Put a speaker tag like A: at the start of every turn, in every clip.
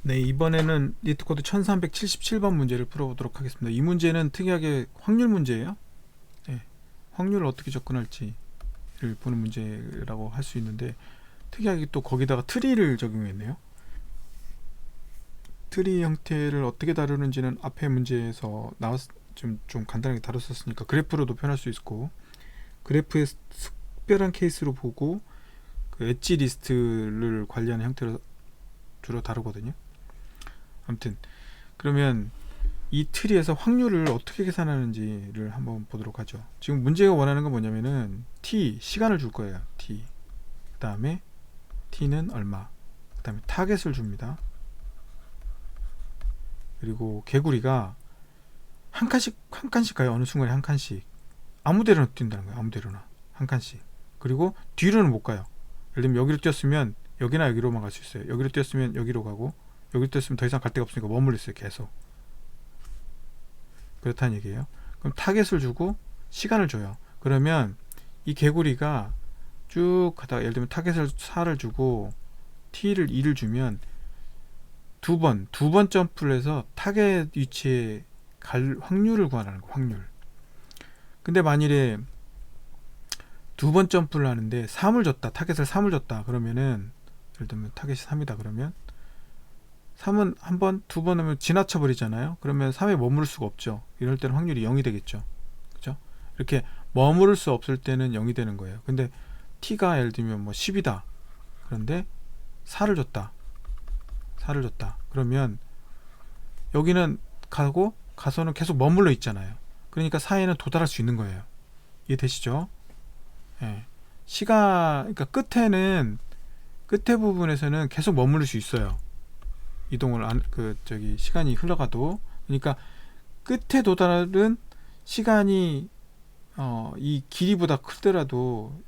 A: 네, 이번에는 니트코드 1377번 문제를 풀어보도록 하겠습니다. 이 문제는 특이하게 확률 문제예요. 네, 확률을 어떻게 접근할지를 보는 문제라고 할 수 있는데, 특이하게 또 거기다가 트리를 적용했네요. 트리 형태를 어떻게 다루는지는 앞에 문제에서 좀 간단하게 다뤘었으니까 그래프로도 표현할 수 있고, 그래프의 특별한 케이스로 보고 그 엣지 리스트를 관리하는 형태로 주로 다루거든요. 아무튼 그러면 이 트리에서 확률을 어떻게 계산하는지를 한번 보도록 하죠. 지금 문제가 원하는 건 뭐냐면은 t 시간을 줄 거예요. t 그 다음에 t는 얼마, 그 다음에 타겟을 줍니다. 그리고 개구리가 한 칸씩 가요. 어느 순간에 한 칸씩 아무데로나 뛴다는 거예요. 아무데로나 한 칸씩. 그리고 뒤로는 못 가요. 예를 들면 여기로 뛰었으면 여기나 여기로만 갈 수 있어요. 여기로 뛰었으면 여기로 가고, 여기로 뛰었으면 더 이상 갈 데가 없으니까 머물러 있어요. 계속. 그렇다는 얘기예요. 그럼 타겟을 주고 시간을 줘요. 그러면 이 개구리가 쭉 가다가 예를 들면 타겟을 4를 주고 t를 2를 주면 두 번 점프를 해서 타겟 위치에 갈 확률을 구하라는 거. 확률. 근데 만일에 두 번 점프를 하는데 3을 줬다. 타겟을 3을 줬다. 그러면은 예를 들면 타겟이 3이다. 그러면 3은 한 번, 두 번 하면 지나쳐 버리잖아요. 그러면 3에 머무를 수가 없죠. 이럴 때는 확률이 0이 되겠죠. 그죠? 이렇게 머무를 수 없을 때는 0이 되는 거예요. 근데 t가 예를 들면 뭐 10이다. 그런데 4를 줬다. 4를 줬다. 그러면 여기는 가서는 계속 머물러 있잖아요. 그러니까 4에는 도달할 수 있는 거예요. 이해되시죠? 예. 그러니까 끝에 부분에서는 계속 머무를 수 있어요. 이동을 시간이 흘러가도. 그러니까 끝에 도달은 시간이 이 길이보다 크더라도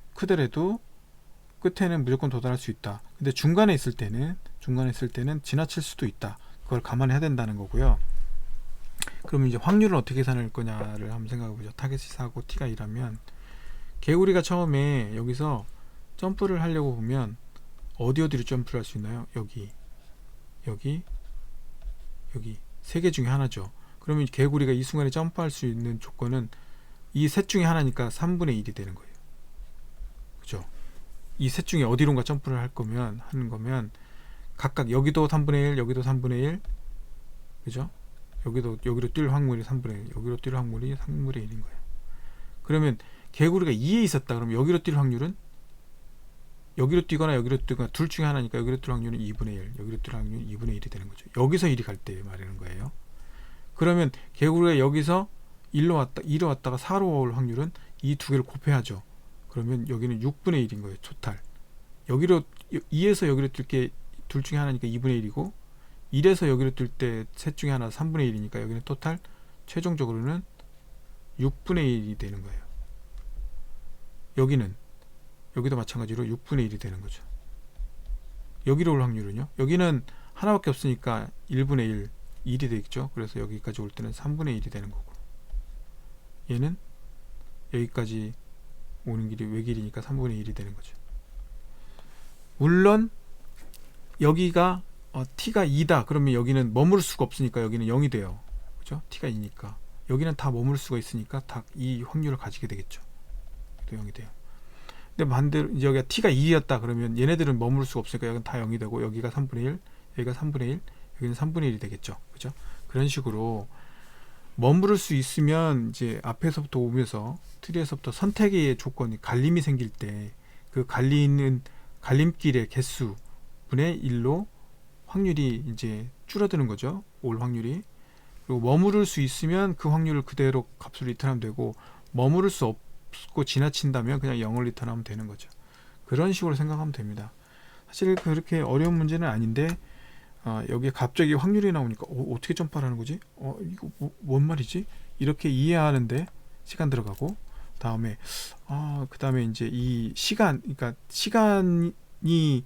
A: 끝에는 무조건 도달할 수 있다. 근데 중간에 있을 때는 지나칠 수도 있다. 그걸 감안해야 된다는 거고요. 그러면 이제 확률을 어떻게 계산할 거냐를 한번 생각해 보죠. 타겟이 4고 t가 2라면 개구리가 처음에 여기서 점프를 하려고 보면 어디로 점프를 할 수 있나요? 여기 세 개 중에 하나죠. 그러면 개구리가 이 순간에 점프할 수 있는 조건은 이 셋 중에 하나니까 3분의 1이 되는 거예요. 그죠? 이 셋 중에 어디론가 점프를 하는 거면 각각 여기도 3분의 1, 여기도 3분의 1, 그죠? 여기로 뛸 확률이 3분의 1, 여기로 뛸 확률이 3분의 1인 거예요. 그러면 개구리가 2에 있었다. 그러면 여기로 뛸 확률은 여기로 뛰거나 둘 중에 하나니까 여기로 뛸 확률은 2분의 1, 여기로 뛸 확률은 2분의 1이 되는 거죠. 여기서 1이 갈 때 말하는 거예요. 그러면 개구리가 여기서 2로 왔다가 4로 올 확률은 이 두 개를 곱해야죠. 그러면 여기는 6분의 1인 거예요. 토탈. 2에서 여기로 뛸 게 둘 중에 하나니까 2분의 1이고, 1에서 여기로 뛸 때 셋 중에 하나 3분의 1이니까 여기는 토탈 최종적으로는 6분의 1이 되는 거예요. 여기도 마찬가지로 6분의 1이 되는 거죠. 여기로 올 확률은요? 여기는 하나밖에 없으니까 1분의 1이 되겠죠. 그래서 여기까지 올 때는 3분의 1이 되는 거고, 얘는 여기까지 오는 길이 외길이니까 3분의 1이 되는 거죠. 물론 여기가 t가 2다. 그러면 여기는 머무를 수가 없으니까 여기는 0이 돼요. 그죠? t가 2니까 여기는 다 머무를 수가 있으니까 다 이 확률을 가지게 되겠죠. 또 0이 돼요. 근데 반대로 여기가 t가 2였다. 그러면 얘네들은 머무를 수가 없으니까 여기는 다 0이 되고, 여기가 3분의 1, 여기가 3분의 1, 여기는 3분의 1이 되겠죠. 그죠? 그런 식으로 머무를 수 있으면 이제 앞에서부터 오면서 트리에서부터 선택의 조건이 갈림이 생길 때 그 갈림길의 개수 분의 1로 확률이 이제 줄어드는 거죠. 올 확률이. 그리고 머무를 수 있으면 그 확률을 그대로 값으로 리턴하면 되고, 머무를 수 없고 지나친다면 그냥 0을 리턴하면 되는 거죠. 그런 식으로 생각하면 됩니다. 사실 그렇게 어려운 문제는 아닌데, 여기에 갑자기 확률이 나오니까 어떻게 점프하라는 거지? 이거 뭔 말이지? 이렇게 이해하는데 시간 들어가고, 그 다음에 이제 이 그러니까 시간이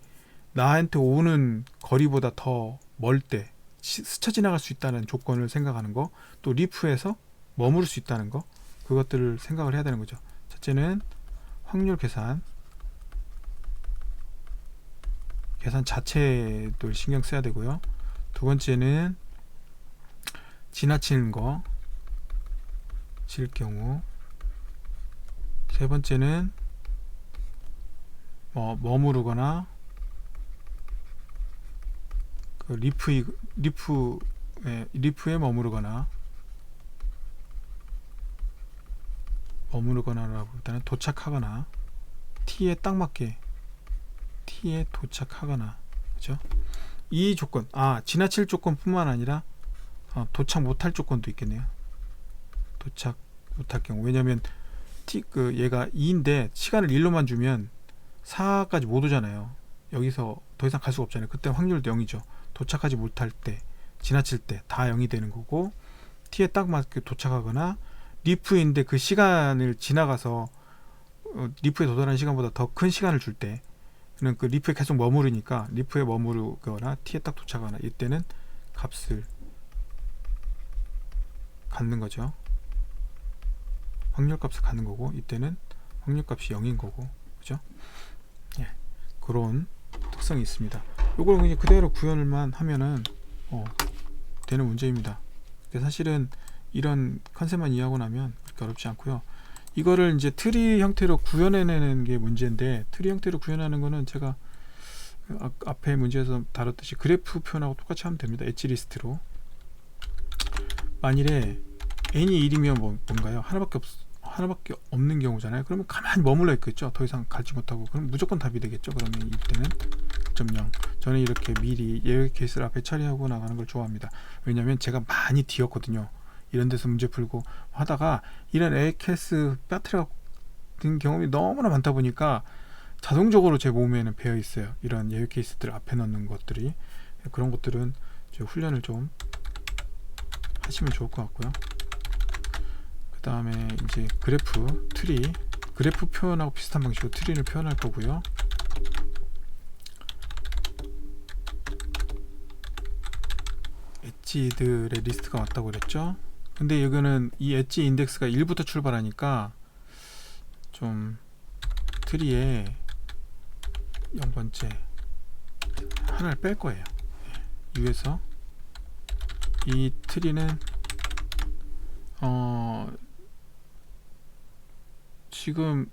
A: 나한테 오는 거리보다 더 멀 때 스쳐 지나갈 수 있다는 조건을 생각하는 거, 또 리프에서 머무를 수 있다는 거, 그것들을 생각을 해야 되는 거죠. 첫째는 확률 계산 자체도 신경 써야 되고요. 두 번째는 지나치는 거 질 경우, 세 번째는 머무르거나 그 리프에 머무르거나라기보다는 도착하거나 T에 딱 맞게 T에 도착하거나, 그죠? 이 조건, 지나칠 조건뿐만 아니라 도착 못할 조건도 있겠네요. 도착 못할 경우, 왜냐면 얘가 2인데 시간을 1로만 주면 4까지 못 오잖아요. 여기서 더 이상 갈 수가 없잖아요. 그때 확률도 0이죠. 도착하지 못할 때, 지나칠 때 다 0이 되는 거고, T에 딱 맞게 도착하거나 리프인데 그 시간을 지나가서 리프에 도달하는 시간보다 더 큰 시간을 줄 때는 그 리프에 계속 머무르니까 리프에 머무르거나 T에 딱 도착하거나, 이때는 값을 갖는 거죠. 확률값을 갖는 거고, 이때는 확률값이 0인 거고, 그죠? 예, 그런 특성이 있습니다. 요걸 그냥 그대로 구현을만 하면은 되는 문제입니다. 사실은 이런 컨셉만 이해하고 나면 그렇게 어렵지 않고요. 이거를 이제 트리 형태로 구현해내는 게 문제인데, 트리 형태로 구현하는 거는 제가 앞에 문제에서 다뤘듯이 그래프 표현하고 똑같이 하면 됩니다. 엣지 리스트로. 만일에 n이 1이면 뭔가요? 하나밖에 없는 경우잖아요. 그러면 가만히 머물러 있겠죠. 더 이상 갈지 못하고. 그럼 무조건 답이 되겠죠. 그러면 이때는 9.0. 저는 이렇게 미리 예외 케이스를 앞에 처리하고 나가는 걸 좋아합니다. 왜냐면 제가 많이 뒤었거든요. 이런 데서 문제 풀고 하다가 이런 예외 케이스 빠뜨려 든 경험이 너무나 많다 보니까 자동적으로 제 몸에는 배어 있어요. 이런 예외 케이스들 앞에 넣는 것들이. 그런 것들은 훈련을 좀 하시면 좋을 것 같고요. 그 다음에 이제 그래프 표현하고 비슷한 방식으로 트리를 표현할 거고요. 엣지들의 리스트가 왔다고 그랬죠. 근데 이거는 이 엣지 인덱스가 1부터 출발하니까 좀 트리에 0번째 하나를 뺄 거예요. U에서 이 트리는 지금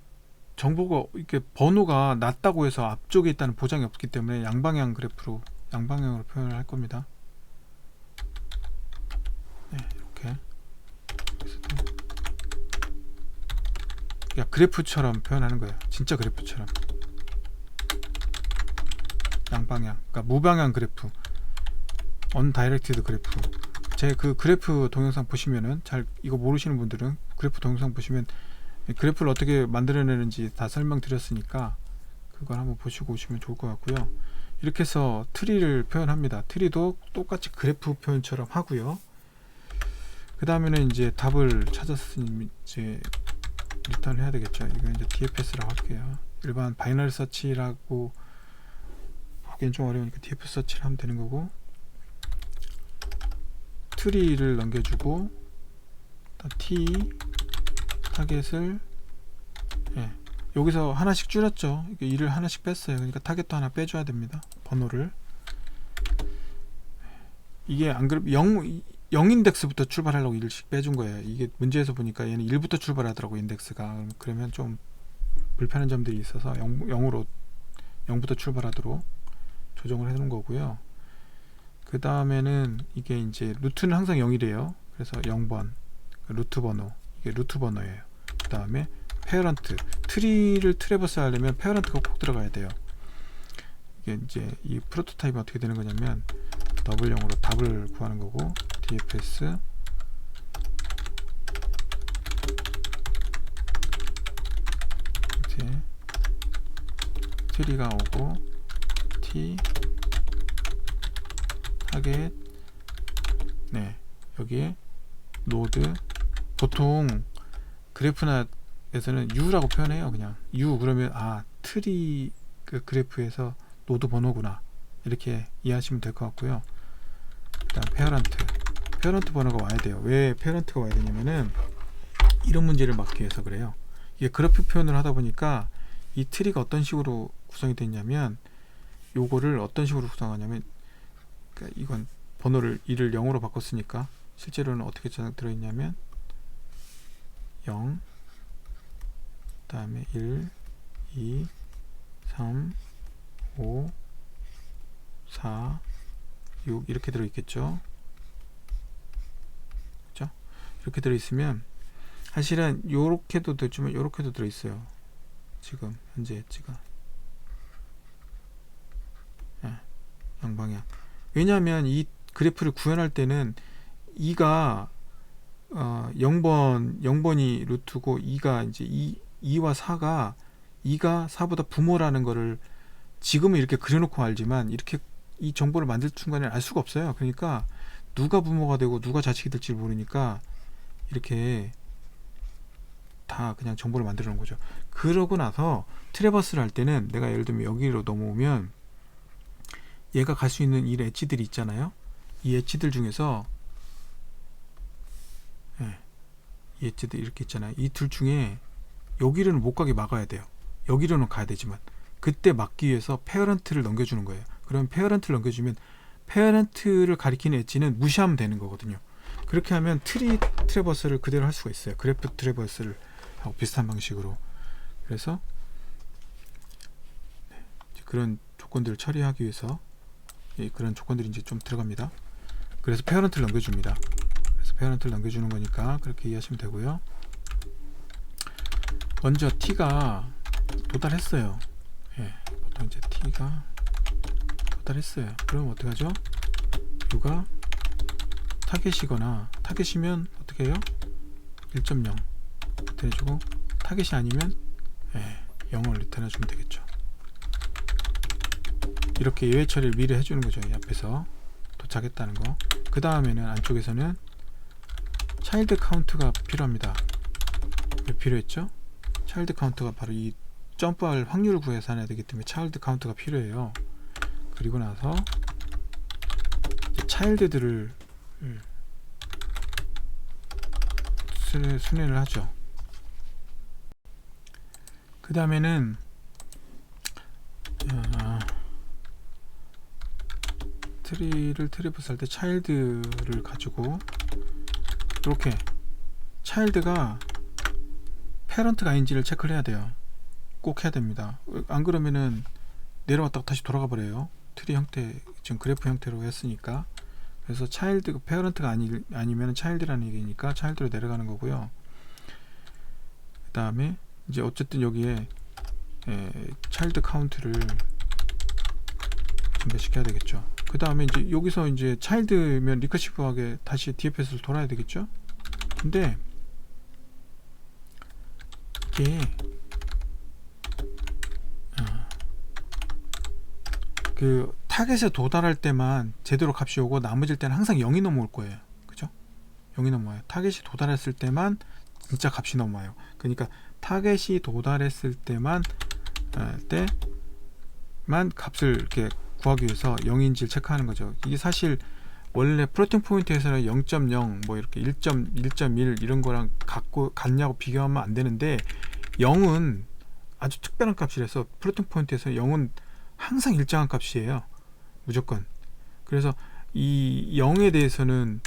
A: 정보가 이렇게 번호가 낮다고 해서 앞쪽에 있다는 보장이 없기 때문에 양방향으로 표현을 할 겁니다. 네, 이렇게 그냥 그래프처럼 표현하는 거예요. 진짜 그래프처럼. 양방향, 그러니까 무방향 그래프, 언다이렉티드 그래프. 제 그 그래프 동영상 보시면은, 이거 모르시는 분들은 그래프 동영상 보시면 그래프를 어떻게 만들어내는지 다 설명드렸으니까 그걸 한번 보시고 오시면 좋을 것 같고요. 이렇게 해서 트리를 표현합니다. 트리도 똑같이 그래프 표현처럼 하고요. 그 다음에는 이제 답을 찾았으니 이제 리턴을 해야 되겠죠. 이거 이제 DFS라고 할게요. 일반 바이너리 서치라고 보기엔 좀 어려우니까 DFS 서치를 하면 되는 거고, 트리를 넘겨주고 T 타겟을 여기서 하나씩 줄였죠. 2를 하나씩 뺐어요. 그러니까 타겟도 하나 빼줘야 됩니다. 번호를. 이게 안 그러면 0인덱스부터 출발하려고 1씩 빼준 거예요. 이게 문제에서 보니까 얘는 1부터 출발하더라고, 인덱스가. 그러면 좀 불편한 점들이 있어서 0부터 출발하도록 조정을 해놓은 거고요. 그 다음에는 이게 이제 루트는 항상 0이래요. 그래서 0번 루트 번호, 이게 루트 번호예요. 그 다음에 페어런트, 트리를 트래버스 하려면 페어런트가 꼭 들어가야 돼요. 이게 이제 이 프로토타입은 어떻게 되는 거냐면 더블0으로 답을 구하는 거고, DFS 이제 트리가 오고 T 타겟, 여기에 노드, 보통 그래프나에서는 U라고 표현해요. 그냥 U, 그러면 트리 그 그래프에서 노드 번호구나, 이렇게 이해하시면 될 것 같고요. 일단 페어런트 번호가 와야 돼요. 왜 페어런트가 와야 되냐면은 이런 문제를 막기 위해서 그래요. 이게 그래프 표현을 하다 보니까 이 트리가 어떤 식으로 구성이 됐냐면, 요거를 어떤 식으로 구성하냐면, 그러니까 이건 번호를 1을 0으로 바꿨으니까 실제로는 어떻게 들어있냐면 0 그 다음에 1 2 3 5 4 6 이렇게 들어있겠죠. 그죠? 이렇게 들어있으면 사실은 요렇게도 되지만 요렇게도 들어있어요. 지금 현재 엣지가 양방향. 왜냐하면 이 그래프를 구현할 때는 2가 0번이 루트고 2가 이제 2와 4가 2가 4보다 부모라는 거를 지금은 이렇게 그려놓고 알지만 이렇게 이 정보를 만들 순간에 알 수가 없어요. 그러니까 누가 부모가 되고 누가 자식이 될지 모르니까 이렇게 다 그냥 정보를 만들어 놓은 거죠. 그러고 나서 트래버스를 할 때는 내가 예를 들면 여기로 넘어오면 얘가 갈 수 있는 이 엣지들이 있잖아요. 이 엣지들 중에서 이 엣지들 이렇게 있잖아요. 이 둘 중에 여기로는 못 가게 막아야 돼요. 여기로는 가야 되지만 그때 막기 위해서 페어런트를 넘겨주는 거예요. 그럼 페어런트를 넘겨주면 페어런트를 가리키는 엣지는 무시하면 되는 거거든요. 그렇게 하면 트래버스를 그대로 할 수가 있어요. 그래프 트래버스를 하고 비슷한 방식으로. 그래서 그런 조건들을 처리하기 위해서 그런 조건들이 이제 좀 들어갑니다. 그래서 페어런트를 넘겨줍니다. 그래서 페어런트를 넘겨주는 거니까 그렇게 이해하시면 되고요. 먼저 t가 도달했어요. 보통 이제 t가 도달했어요. 그럼 어떻게 하죠? u가 타겟이거나 타겟이면 어떻게 해요? 1.0 리턴해주고 타겟이 아니면 0을 리턴해주면 되겠죠. 이렇게 예외 처리를 미리 해주는 거죠. 이 앞에서 도착했다는 거. 그 다음에는 안쪽에서는 차일드 카운트가 필요합니다. 왜 필요했죠? 차일드 카운트가 바로 이 점프할 확률을 구해서 해야 되기 때문에 차일드 카운트가 필요해요. 그리고 나서 차일드들을 순회를 하죠. 그 다음에는 트리버스 할 때 차일드를 가지고 이렇게 차일드가 페런트가 아닌지를 체크를 해야 돼요. 꼭 해야 됩니다. 안 그러면은 내려왔다가 다시 돌아가 버려요. 트리 형태, 지금 그래프 형태로 했으니까. 그래서 차일드, 페어런트가 아니면 차일드라는 얘기니까 차일드로 내려가는 거고요. 그 다음에 이제 어쨌든 여기에 차일드 카운트를 증가시켜야 되겠죠. 그 다음에 이제 여기서 이제 차일드면 리커시브하게 다시 DFS를 돌아야 되겠죠. 근데 이게 그 타겟에 도달할 때만 제대로 값이 오고 나머질 때는 항상 0이 넘어올 거예요. 그죠? 0이 넘어와요. 타겟이 도달했을 때만 진짜 값이 넘어와요. 그러니까 타겟이 도달했을 때만 값을 이렇게 구하기 위해서 0인지를 체크하는 거죠. 이게 사실 원래 플로팅 포인트에서는 0.0 뭐 이렇게 1.1 이런 거랑 같냐고 비교하면 안 되는데 0은 아주 특별한 값이라서 플로팅 포인트에서 0은 항상 일정한 값이에요. 무조건. 그래서 이 0에 대해서는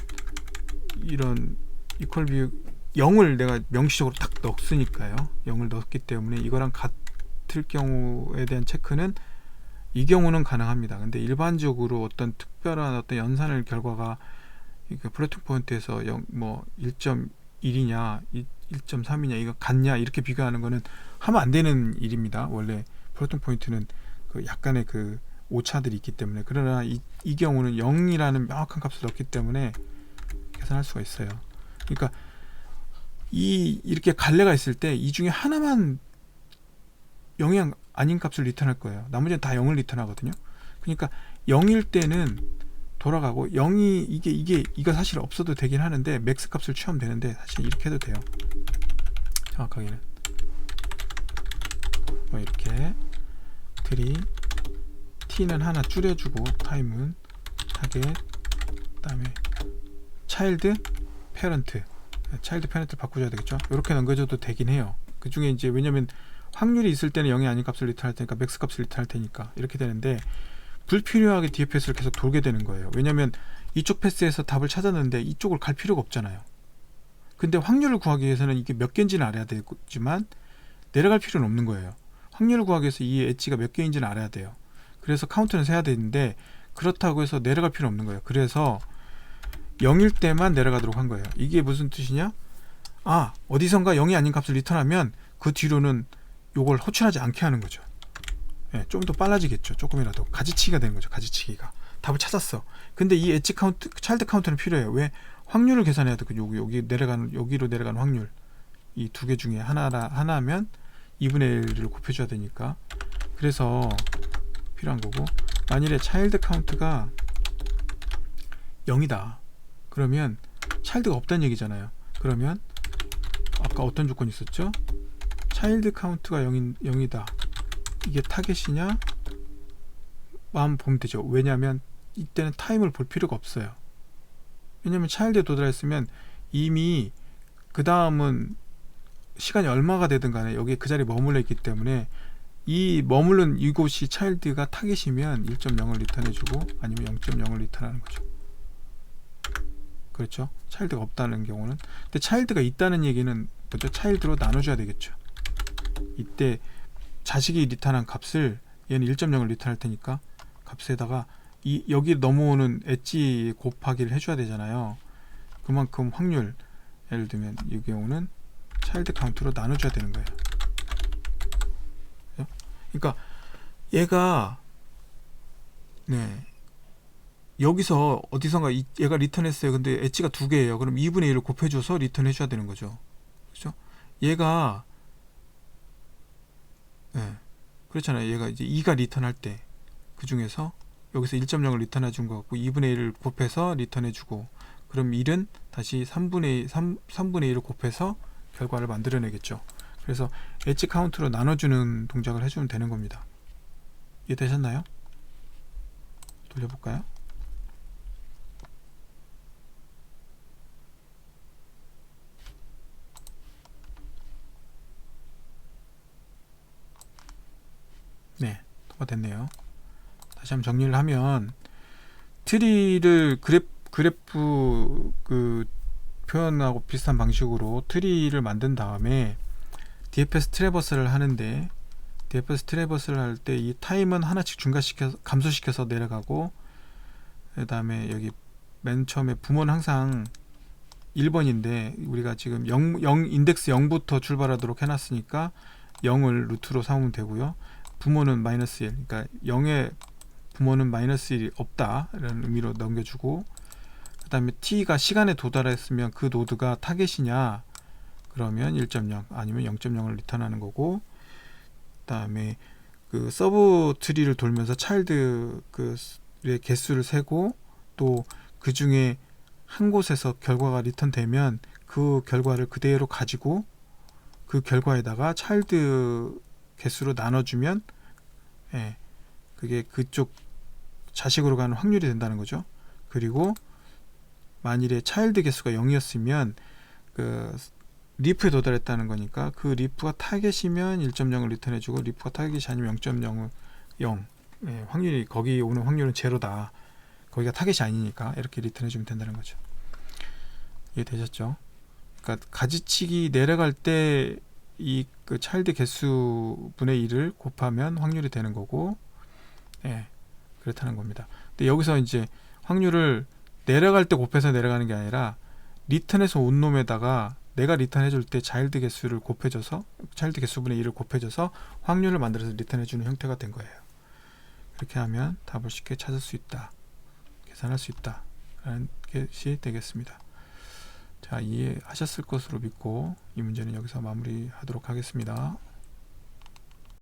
A: 이런 이퀄 비율 0을 내가 명시적으로 딱 넣었으니까요. 0을 넣었기 때문에 이거랑 같을 경우에 대한 체크는 이 경우는 가능합니다. 근데 일반적으로 어떤 특별한 어떤 연산을 결과가 플로팅 포인트에서 1.1이냐 1.3이냐 이거 같냐 이렇게 비교하는 거는 하면 안 되는 일입니다. 원래 플로팅 포인트는 그 약간의 그 오차들이 있기 때문에. 그러나 이 경우는 0이라는 명확한 값을 넣기 때문에 계산할 수가 있어요. 그러니까 이렇게 갈래가 있을 때 이 중에 하나만 0이 아닌 값을 리턴할 거예요. 나머지는 다 0을 리턴하거든요. 그러니까 0일 때는 돌아가고 0이 이거 사실 없어도 되긴 하는데 맥스 값을 취하면 되는데 사실 이렇게 해도 돼요. 정확하게는 뭐 이렇게 t는 하나 줄여주고 타임은 타겟 그 다음에 차일드 페런트 바꿔줘야 되겠죠. 이렇게 넘겨줘도 되긴 해요. 그 중에 이제 왜냐면 확률이 있을 때는 0이 아닌 값을 리턴할 테니까 맥스 값을 리턴할 테니까 이렇게 되는데 불필요하게 DFS를 계속 돌게 되는 거예요. 왜냐면 이쪽 패스에서 답을 찾았는데 이쪽을 갈 필요가 없잖아요. 근데 확률을 구하기 위해서는 이게 몇 개인지는 알아야 되지만 내려갈 필요는 없는 거예요. 확률을 구하기 위해서 이 엣지가 몇 개인지는 알아야 돼요. 그래서 카운트는 세야 되는데 그렇다고 해서 내려갈 필요 없는 거예요. 그래서 0일 때만 내려가도록 한 거예요. 이게 무슨 뜻이냐? 아, 어디선가 0이 아닌 값을 리턴하면 그 뒤로는 요걸 호출하지 않게 하는 거죠. 예, 좀 더 빨라지겠죠. 조금이라도 가지치기가 되는 거죠. 가지치기가. 답을 찾았어. 근데 이 엣지 카운트, 차일드 카운트는 필요해요. 왜? 확률을 계산해야 돼. 여기 내려가는, 여기로 내려가는 확률. 이 두 개 중에 하나면 2분의 1을 곱해줘야 되니까. 그래서 필요한 거고, 만일에 차일드 카운트가 0이다. 그러면 차일드가 없다는 얘기잖아요. 그러면 아까 어떤 조건이 있었죠? 차일드 카운트가 0이다. 이게 타겟이냐? 마음 보면 되죠. 왜냐하면 이때는 타임을 볼 필요가 없어요. 왜냐하면 차일드에 도달했으면 이미 그 다음은 시간이 얼마가 되든 간에 여기에 그 자리에 머물러 있기 때문에 이 머무른 이곳이 차일드가 타겟이면 1.0을 리턴해주고 아니면 0.0을 리턴하는 거죠. 그렇죠? 차일드가 없다는 경우는. 근데 차일드가 있다는 얘기는 먼저 차일드로 나눠줘야 되겠죠. 이때 자식이 리턴한 값을 얘는 1.0을 리턴할 테니까 값에다가 여기 넘어오는 엣지 곱하기를 해줘야 되잖아요. 그만큼 확률, 예를 들면 이 경우는 차일드 카운트로 나눠줘야 되는 거예요. 그러니까 얘가 여기서 어디선가 얘가 리턴했어요. 근데 엣지가 두 개예요. 그럼 2분의 1을 곱해줘서 리턴해줘야 되는 거죠. 그렇죠? 얘가 그렇잖아요. 얘가 이제 2가 리턴할 때 그 중에서 여기서 1.0을 리턴해 준 것 같고 2분의 1을 곱해서 리턴해 주고 그럼 1은 다시 3분의 1을 곱해서 결과를 만들어내겠죠. 그래서 엣지 카운트로 나눠주는 동작을 해주면 되는 겁니다. 이해되셨나요? 돌려볼까요? 네, 통과됐네요. 다시 한번 정리를 하면 트리를 그래프 그 표현하고 비슷한 방식으로 트리를 만든 다음에 DFS 트래버스를 하는데 DFS 트래버스를 할 때 이 타임은 하나씩 감소시켜서 내려가고 그 다음에 여기 맨 처음에 부모는 항상 1번인데 우리가 지금 0 인덱스 0부터 출발하도록 해놨으니까 0을 루트로 삼으면 되고요. 부모는 마이너스 1, 그러니까 0의 부모는 마이너스 1이 없다 라는 의미로 넘겨주고 그 다음에 t가 시간에 도달했으면 그 노드가 타겟이냐 그러면 1.0 아니면 0.0을 리턴하는 거고 그 다음에 그 서브 트리를 돌면서 차일드 의 개수를 세고 또 그 중에 한 곳에서 결과가 리턴되면 그 결과를 그대로 가지고 그 결과에다가 차일드 개수로 나눠주면 그게 그쪽 자식으로 가는 확률이 된다는 거죠. 그리고 만일에 차일드 개수가 0이었으면 그 리프에 도달했다는 거니까 그 리프가 타겟이면 1.0을 리턴해주고 리프가 타겟이 아니면 0.0을 0 확률이 거기 오는 확률은 제로다. 거기가 타겟이 아니니까 이렇게 리턴해주면 된다는 거죠. 이해되셨죠? 그러니까 가지치기 내려갈 때 이 그 차일드 개수 분의 1을 곱하면 확률이 되는 거고 그렇다는 겁니다. 근데 여기서 이제 확률을 내려갈 때 곱해서 내려가는 게 아니라 리턴해서 온 놈에다가 내가 리턴해 줄 때 차일드 개수를 곱해줘서 차일드 개수분의 1을 곱해줘서 확률을 만들어서 리턴해 주는 형태가 된 거예요. 그렇게 하면 답을 쉽게 찾을 수 있다. 계산할 수 있다. 라는 것이 되겠습니다. 자, 이해하셨을 것으로 믿고 이 문제는 여기서 마무리하도록 하겠습니다.